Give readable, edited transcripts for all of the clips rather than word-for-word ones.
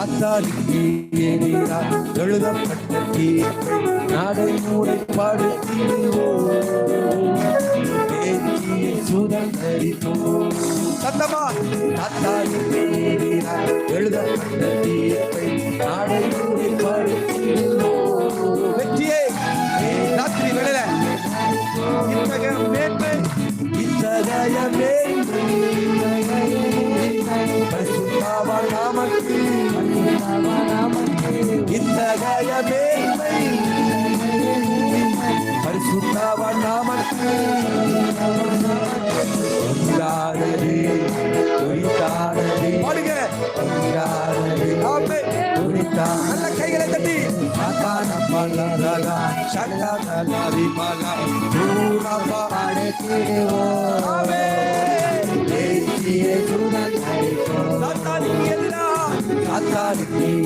சாத்தானுக்கு எதிராக எழுதப்பட்ட தீர்ப்பை நடைமுறைப்படுத்திடுவோம். வெற்றியை சுதந்தரிப்போம். சத்தமா சாத்தானுக்கு எதிராக எழுதப்பட்ட தீர்ப்பை நடைமுறைப்படுத்திடுவோம். வெற்றியை ராத்திரி வேளையில இத்தகைய மேன்மை பரிசுத்தவான் நாமக்கு இத்தகைய மேன்மை பரிசுத்தவான் நாமக்கு உண்டானது உரித்தானது பாடுங்க உண்டானது ஆமே உரித்தான் நல்ல கைகளை தட்டி சாத்தான பலரகா சங்கன விமலா தூரமா அடக்கிடுவோம் ஆமே தேசிய சுதந்திரம் சாத்தானுக்கு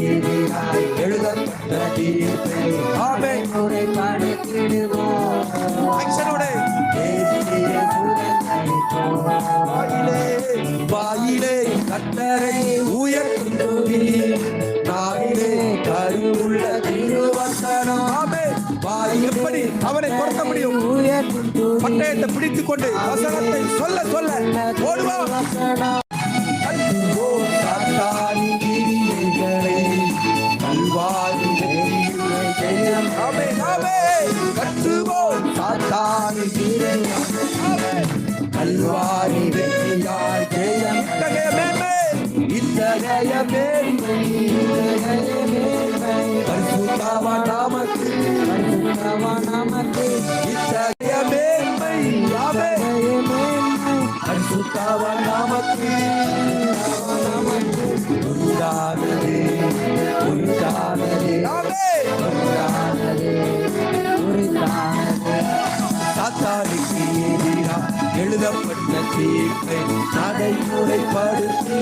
எதிராக எழுதப்பட்ட தீர்ப்பை ஆமே முறை படைத்திடுவோம் ஆக்ஷனோட தேசிய சுதந்திரம் வாயிலே கட்டரை உயர்த்துவி நாவிலே கருவுள்ள திருவசனம் ஆமே வாய் எப்படி அவனை பொறுத்த முடியும் பட்டயத்தை பிடித்துக் கொண்டு வசனத்தை சொல்ல சொல்ல ஓடுவான் கற்றுவோம் சாத்தானி கல்வாரி வெற்றியாய் ஜெயம் இத்தகைய மேன்மை இத்தகைய மேன்மை பரிசுத்தவான் நாமக்கு இத்தகைய மேன்மை பரிசுத்தவான் நாமக்கு உண்டானது உண்டானது சாத்தானுக்கு எதிராக எழுதப்பட்ட தீர்ப்பை நடைமுறைப்படுத்தி